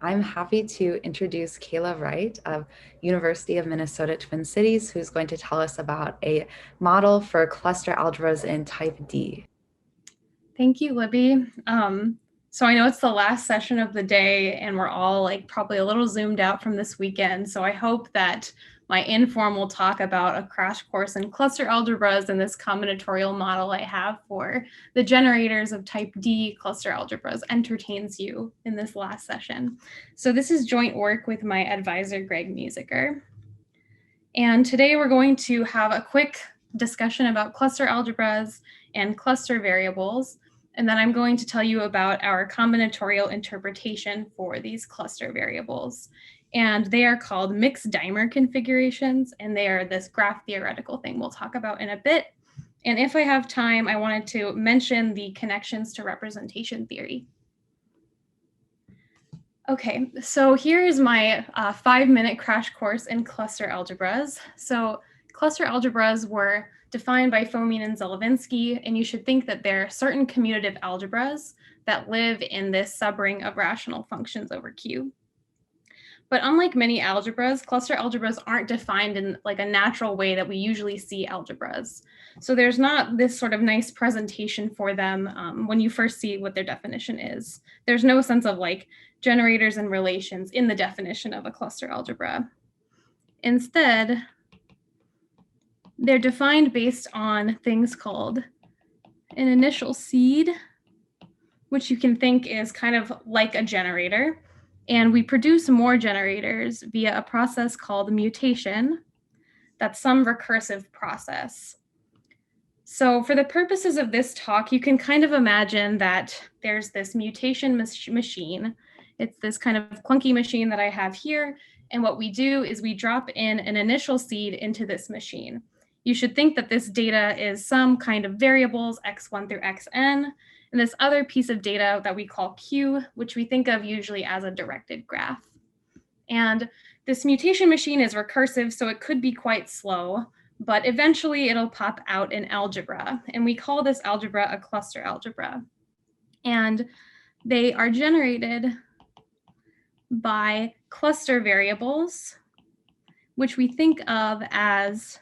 I'm happy to introduce Kayla Wright of University of Minnesota Twin Cities, who's going to tell us about a model for cluster algebras in type D. Thank you, Libby. So I know it's the last session of the day and we're all probably a little zoomed out from this weekend. So I hope that my informal talk about a crash course in cluster algebras and this combinatorial model I have for the generators of type D cluster algebras entertains you in this last session. So this is joint work with my advisor, Greg Musiker. And today we're going to have a quick discussion about cluster algebras and cluster variables. And then I'm going to tell you about our combinatorial interpretation for these cluster variables. And they are called mixed dimer configurations, and they are this graph theoretical thing we'll talk about in a bit. And if I have time, I wanted to mention the connections to representation theory. Okay, so here is my 5-minute crash course in cluster algebras. So cluster algebras were defined by Fomin and Zolovinsky, and you should think that there are certain commutative algebras that live in this subring of rational functions over Q. But unlike many algebras, cluster algebras aren't defined in a natural way that we usually see algebras. So there's not this sort of nice presentation for them when you first see what their definition is. There's no sense of generators and relations in the definition of a cluster algebra. Instead, they're defined based on things called an initial seed, which you can think is kind of like a generator. And we produce more generators via a process called mutation. That's some recursive process. So for the purposes of this talk, you can kind of imagine that there's this mutation machine. It's this kind of clunky machine that I have here. And what we do is we drop in an initial seed into this machine. You should think that this data is some kind of variables, x1 through xn, and this other piece of data that we call Q, which we think of usually as a directed graph. And this mutation machine is recursive, so it could be quite slow, but eventually it'll pop out in algebra. And we call this algebra a cluster algebra. And they are generated by cluster variables, which we think of as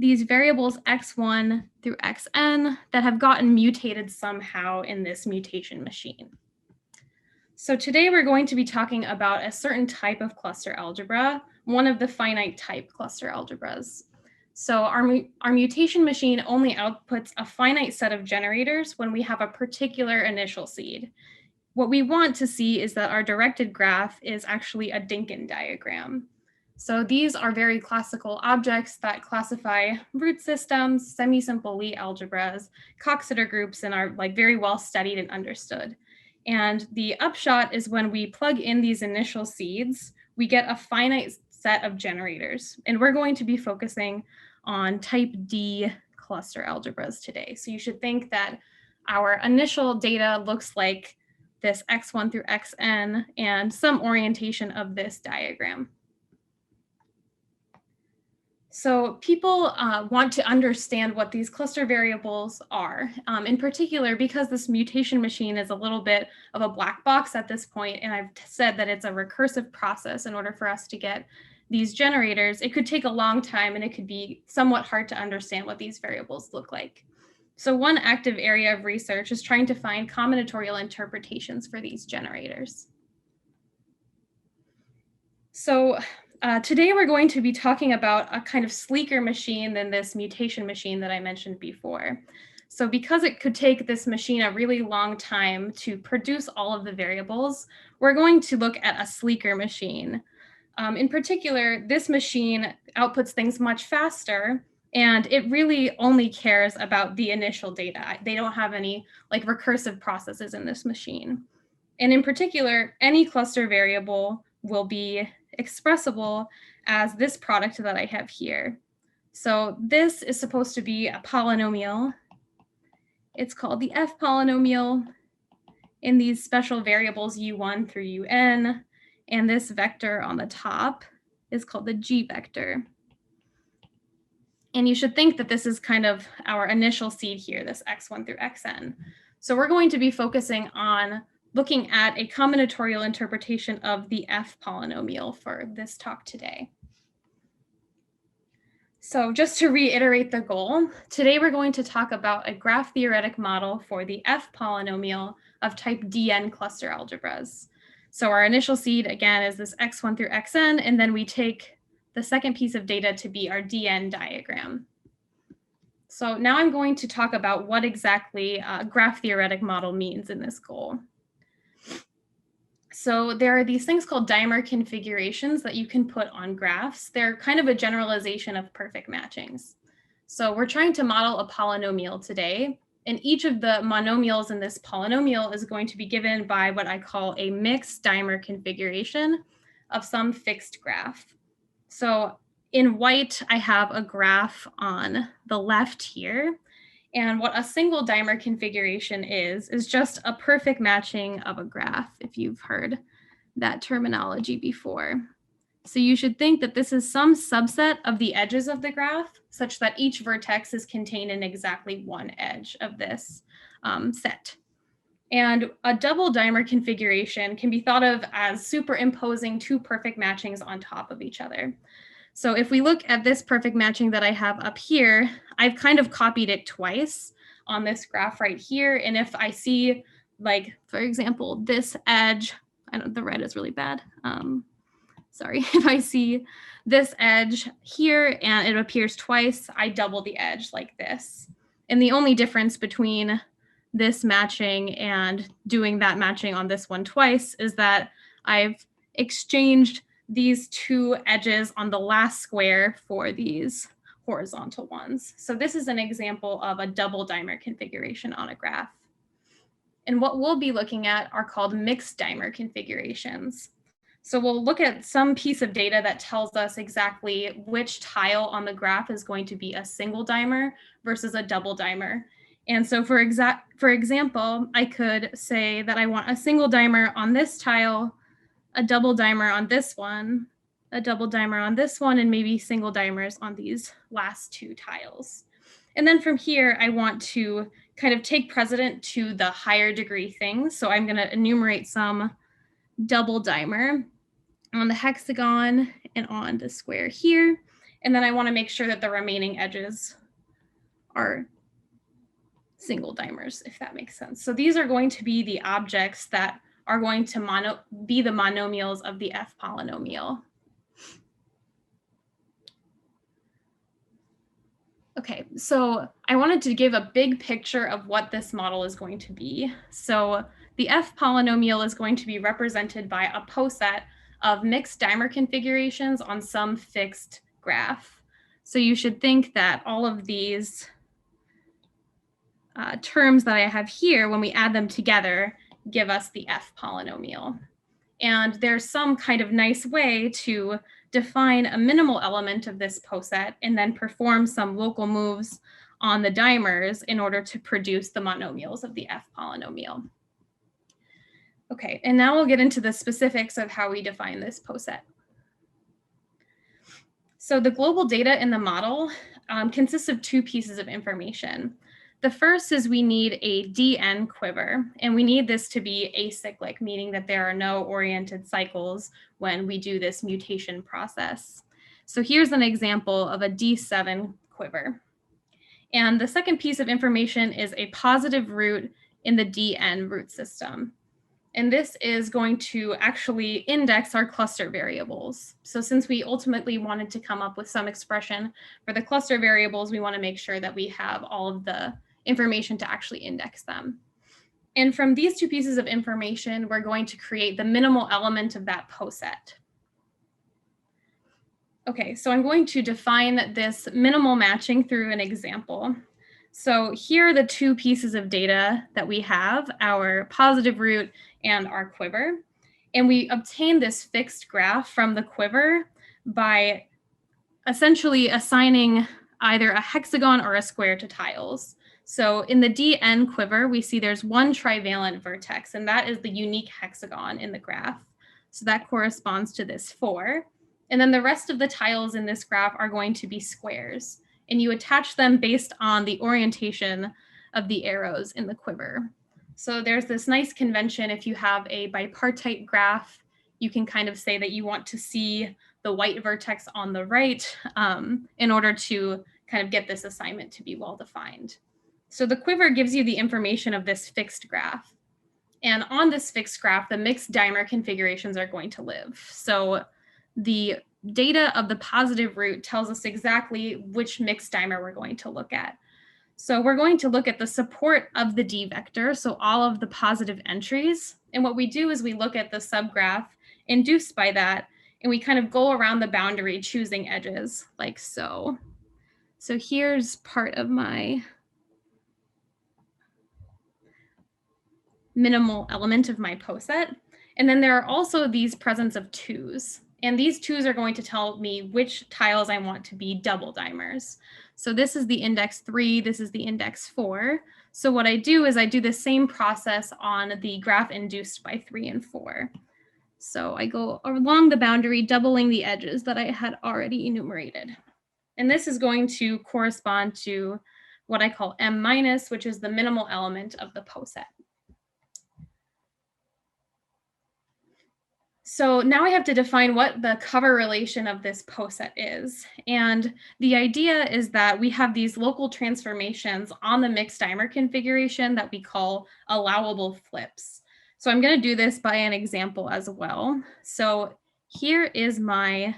these variables x1 through xn that have gotten mutated somehow in this mutation machine. So today we're going to be talking about a certain type of cluster algebra, one of the finite type cluster algebras. So our mutation machine only outputs a finite set of generators when we have a particular initial seed. What we want to see is that our directed graph is actually a Dynkin diagram. So these are very classical objects that classify root systems, semi-simple Lie algebras, Coxeter groups, and are very well studied and understood. And the upshot is when we plug in these initial seeds, we get a finite set of generators. And we're going to be focusing on type D cluster algebras today. So you should think that our initial data looks like this x1 through xn and some orientation of this diagram. So people want to understand what these cluster variables are, in particular because this mutation machine is a little bit of a black box at this point, and I've said that it's a recursive process in order for us to get these generators. It could take a long time and it could be somewhat hard to understand what these variables look like. So one active area of research is trying to find combinatorial interpretations for these generators. So today we're going to be talking about a kind of sleeker machine than this mutation machine that I mentioned before. So because it could take this machine a really long time to produce all of the variables, we're going to look at a sleeker machine. In particular, this machine outputs things much faster, and it really only cares about the initial data. They don't have any recursive processes in this machine. And in particular, any cluster variable will be expressible as this product that I have here. So this is supposed to be a polynomial. It's called the F polynomial in these special variables u1 through un, and this vector on the top is called the G vector. And you should think that this is kind of our initial seed here, this x1 through xn. So we're going to be focusing on looking at a combinatorial interpretation of the F polynomial for this talk today. So just to reiterate the goal, today we're going to talk about a graph theoretic model for the F polynomial of type Dn cluster algebras. So our initial seed, again, is this x1 through xn, and then we take the second piece of data to be our Dn diagram. So now I'm going to talk about what exactly a graph theoretic model means in this goal. So there are these things called dimer configurations that you can put on graphs. They're kind of a generalization of perfect matchings. So we're trying to model a polynomial today, and each of the monomials in this polynomial is going to be given by what I call a mixed dimer configuration of some fixed graph. So in white, I have a graph on the left here. And what a single dimer configuration is just a perfect matching of a graph, if you've heard that terminology before. So you should think that this is some subset of the edges of the graph, such that each vertex is contained in exactly one edge of this set. And a double dimer configuration can be thought of as superimposing two perfect matchings on top of each other. So if we look at this perfect matching that I have up here, I've kind of copied it twice on this graph right here. And if I see, like, for example, this edge, the red is really bad. Sorry, if I see this edge here and it appears twice, I double the edge like this. And the only difference between this matching and doing that matching on this one twice is that I've exchanged these two edges on the last square for these horizontal ones. So this is an example of a double dimer configuration on a graph. And what we'll be looking at are called mixed dimer configurations. So we'll look at some piece of data that tells us exactly which tile on the graph is going to be a single dimer versus a double dimer. And so for example, I could say that I want a single dimer on this tile, a double dimer on this one, a double dimer on this one, and maybe single dimers on these last two tiles. And then from here, I want to kind of take precedent to the higher degree things. So I'm going to enumerate some double dimer on the hexagon and on the square here. And then I want to make sure that the remaining edges are single dimers, if that makes sense. So these are going to be the objects that are going to be the monomials of the F polynomial. Okay, so I wanted to give a big picture of what this model is going to be. So the F polynomial is going to be represented by a poset of mixed dimer configurations on some fixed graph. So you should think that all of these terms that I have here, when we add them together, give us the F polynomial. And there's some kind of nice way to define a minimal element of this poset and then perform some local moves on the dimers in order to produce the monomials of the F polynomial. Okay, and now we'll get into the specifics of how we define this poset. So the global data in the model consists of two pieces of information. The first is we need a Dn quiver, and we need this to be acyclic, meaning that there are no oriented cycles when we do this mutation process. So here's an example of a D7 quiver. And the second piece of information is a positive root in the Dn root system. And this is going to actually index our cluster variables. So since we ultimately wanted to come up with some expression for the cluster variables, we want to make sure that we have all of the information to actually index them. And from these two pieces of information, we're going to create the minimal element of that poset. Okay, so I'm going to define this minimal matching through an example. So here are the two pieces of data that we have, our positive root and our quiver. And we obtain this fixed graph from the quiver by essentially assigning either a hexagon or a square to tiles. So in the Dn quiver, we see there's one trivalent vertex, and that is the unique hexagon in the graph. So that corresponds to this 4. And then the rest of the tiles in this graph are going to be squares, and you attach them based on the orientation of the arrows in the quiver. So there's this nice convention. If you have a bipartite graph, you can kind of say that you want to see the white vertex on the right in order to kind of get this assignment to be well defined. So the quiver gives you the information of this fixed graph. And on this fixed graph, the mixed dimer configurations are going to live. So the data of the positive root tells us exactly which mixed dimer we're going to look at. So we're going to look at the support of the D vector, so all of the positive entries. And what we do is we look at the subgraph induced by that, and we kind of go around the boundary choosing edges like so. So here's part of my minimal element of my poset. And then there are also these presents of twos. And these twos are going to tell me which tiles I want to be double dimers. So this is the index 3, this is the index 4. So what I do is I do the same process on the graph induced by 3 and 4. So I go along the boundary, doubling the edges that I had already enumerated. And this is going to correspond to what I call M minus, which is the minimal element of the poset. So now I have to define what the cover relation of this poset is. And the idea is that we have these local transformations on the mixed dimer configuration that we call allowable flips. So I'm going to do this by an example as well. So here is my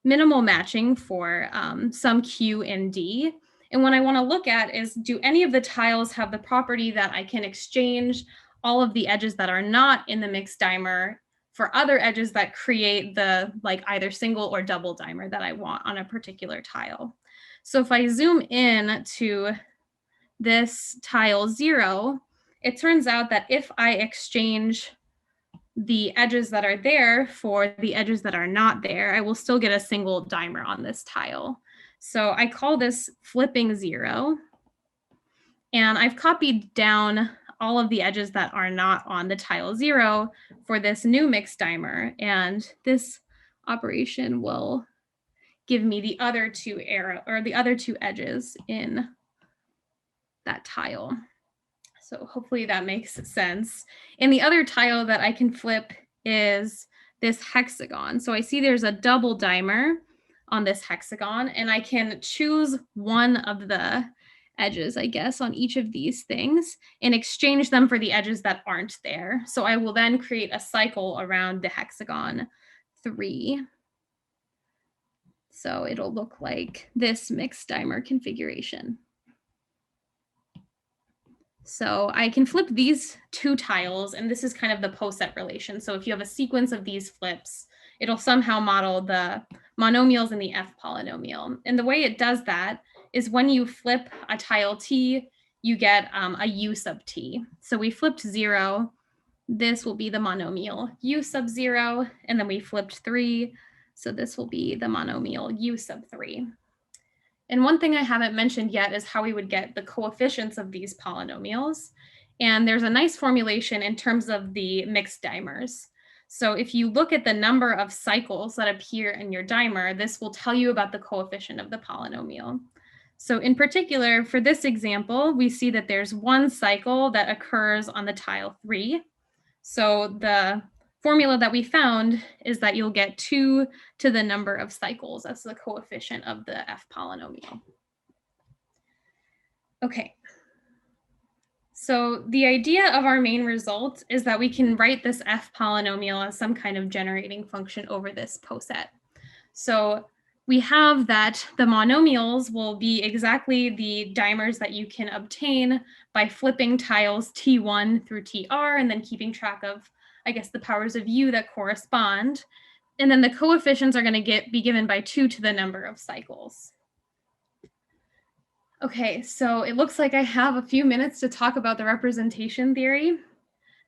minimal matching for some Q and D. And what I want to look at is, do any of the tiles have the property that I can exchange all of the edges that are not in the mixed dimer for other edges that create the either single or double dimer that I want on a particular tile. So if I zoom in to this tile 0, it turns out that if I exchange the edges that are there for the edges that are not there, I will still get a single dimer on this tile. So I call this flipping 0. And I've copied down all of the edges that are not on the tile 0 for this new mixed dimer. And this operation will give me the other two edges in that tile. So hopefully that makes sense. And the other tile that I can flip is this hexagon. So I see there's a double dimer on this hexagon, and I can choose one of the edges, I guess, on each of these things and exchange them for the edges that aren't there. So I will then create a cycle around the hexagon 3. So it'll look like this mixed dimer configuration. So I can flip these two tiles, and this is kind of the poset relation. So if you have a sequence of these flips, it'll somehow model the monomials in the F polynomial. And the way it does that is when you flip a tile T, you get a U sub T. So we flipped 0. This will be the monomial U sub 0. And then we flipped 3. So this will be the monomial U sub 3. And one thing I haven't mentioned yet is how we would get the coefficients of these polynomials. And there's a nice formulation in terms of the mixed dimers. So if you look at the number of cycles that appear in your dimer, this will tell you about the coefficient of the polynomial. So in particular, for this example, we see that there's one cycle that occurs on the tile 3. So the formula that we found is that you'll get 2 to the number of cycles. That's the coefficient of the F polynomial. Okay. So the idea of our main result is that we can write this F polynomial as some kind of generating function over this poset. So we have that the monomials will be exactly the dimers that you can obtain by flipping tiles T1 through TR and then keeping track of, I guess, the powers of U that correspond. And then the coefficients are going to be given by 2 to the number of cycles. Okay, so it looks like I have a few minutes to talk about the representation theory.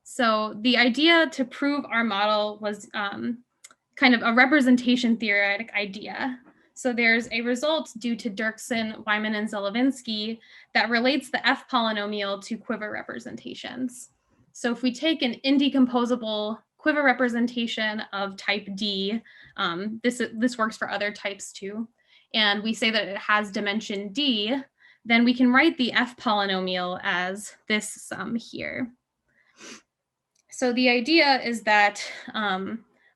So the idea to prove our model was kind of a representation theoretic idea. So there's a result due to Dirksen, Wyman, and Zelevinsky that relates the F polynomial to quiver representations. So if we take an indecomposable quiver representation of type D, this works for other types too, and we say that it has dimension D, then we can write the F polynomial as this sum here. So the idea is that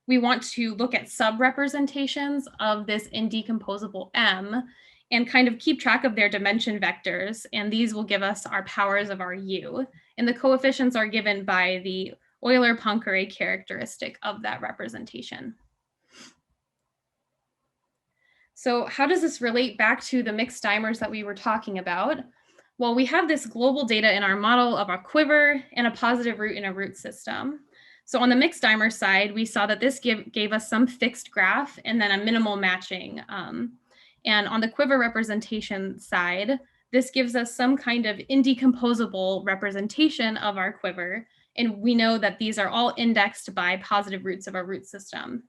we want to look at subrepresentations of this indecomposable M and kind of keep track of their dimension vectors. And these will give us our powers of our U. And the coefficients are given by the Euler-Poincare characteristic of that representation. So how does this relate back to the mixed dimers that we were talking about? Well, we have this global data in our model of a quiver and a positive root in a root system. So on the mixed dimer side, we saw that this gave us some fixed graph and then a minimal matching. And on the quiver representation side, this gives us some kind of indecomposable representation of our quiver. And we know that these are all indexed by positive roots of our root system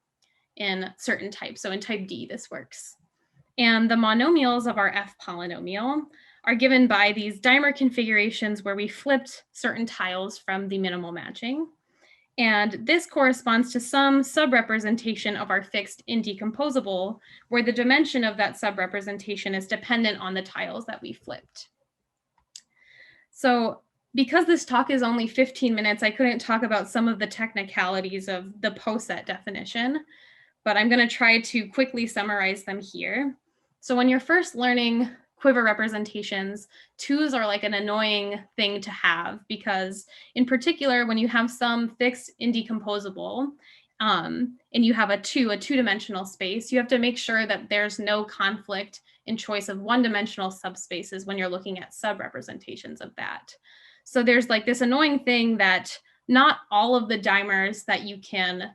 in certain types. So in type D, this works. And the monomials of our F polynomial are given by these dimer configurations where we flipped certain tiles from the minimal matching. And this corresponds to some subrepresentation of our fixed indecomposable, where the dimension of that subrepresentation is dependent on the tiles that we flipped. So because this talk is only 15 minutes, I couldn't talk about some of the technicalities of the poset definition, but I'm going to try to quickly summarize them here. So when you're first learning quiver representations, twos are like an annoying thing to have because in particular, when you have some fixed indecomposable and you have a two-dimensional space, you have to make sure that there's no conflict in choice of one-dimensional subspaces when you're looking at subrepresentations of that. So there's like this annoying thing that not all of the dimers that you can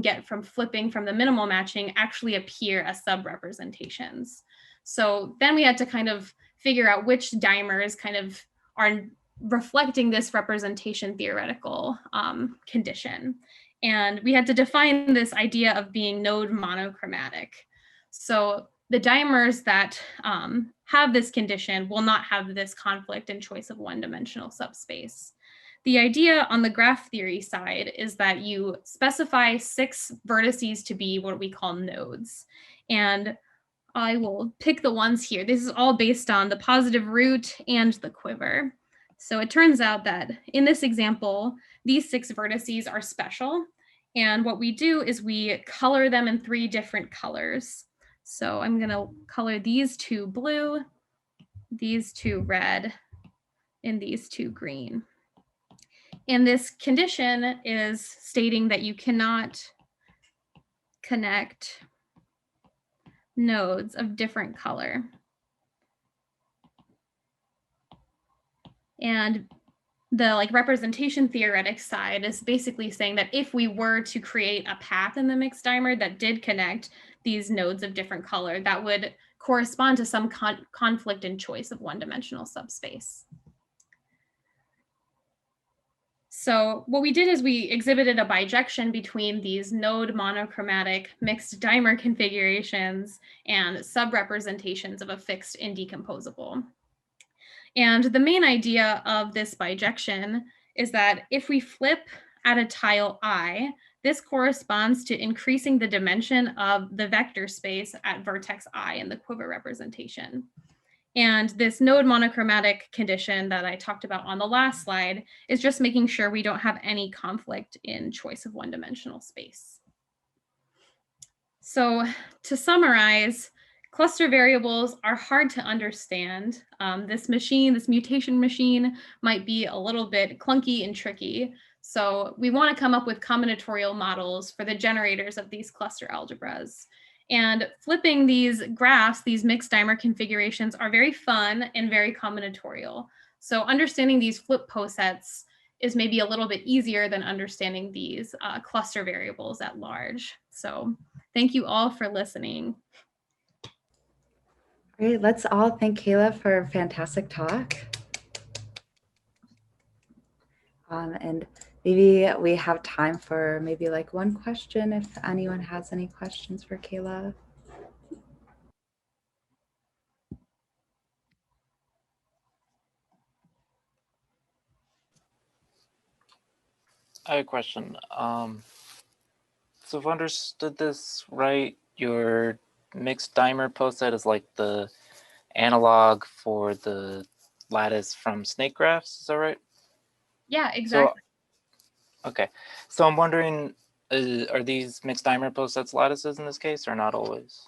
get from flipping from the minimal matching actually appear as subrepresentations. So then we had to kind of figure out which dimers kind of are reflecting this representation theoretical condition. And we had to define this idea of being node monochromatic. So the dimers that have this condition will not have this conflict in choice of one-dimensional subspace. The idea on the graph theory side is that you specify 6 vertices to be what we call nodes. And I will pick the ones here. This is all based on the positive root and the quiver. So it turns out that in this example, these 6 vertices are special. And what we do is we color them in 3 different colors. So I'm going to color these 2 blue, these 2 red, and these 2 green. And this condition is stating that you cannot connect nodes of different color. And the representation theoretic side is basically saying that if we were to create a path in the mixed dimer that did connect these nodes of different color, that would correspond to some conflict in choice of one-dimensional subspace. So what we did is we exhibited a bijection between these node monochromatic mixed dimer configurations and subrepresentations of a fixed indecomposable. And the main idea of this bijection is that if we flip at a tile I, this corresponds to increasing the dimension of the vector space at vertex I in the quiver representation. And this node monochromatic condition that I talked about on the last slide is just making sure we don't have any conflict in choice of one-dimensional space. So to summarize, cluster variables are hard to understand. This mutation machine might be a little bit clunky and tricky. So we want to come up with combinatorial models for the generators of these cluster algebras. And flipping these graphs, these mixed dimer configurations are very fun and very combinatorial. So understanding these flip posets is maybe a little bit easier than understanding these cluster variables at large. So thank you all for listening. Great, let's all thank Kayla for a fantastic talk. And maybe we have time for maybe one question if anyone has any questions for Kayla. I have a question. So if I understood this right, your mixed dimer poset is like the analog for the lattice from snake graphs. Is that right? Yeah, exactly. So, okay. So I'm wondering, are these mixed dimer post-sets lattices in this case, or not always?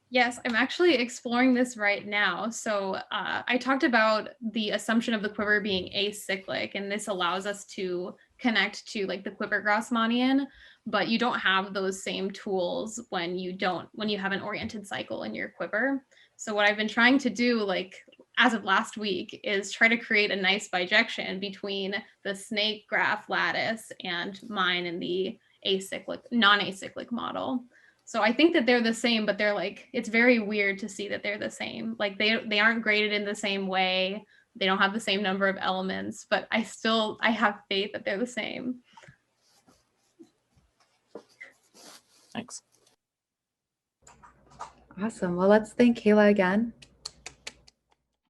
Yes, I'm actually exploring this right now. So I talked about the assumption of the quiver being acyclic, and this allows us to connect to like the quiver Grassmannian, but you don't have those same tools when you have an oriented cycle in your quiver. So what I've been trying to do, like as of last week, is try to create a nice bijection between the snake graph lattice and mine in the non-acyclic model. So I think that they're the same, but they're like, it's very weird to see that they're the same. Like they aren't graded in the same way. They don't have the same number of elements, but I have faith that they're the same. Thanks. Awesome. Well, let's thank Kayla again.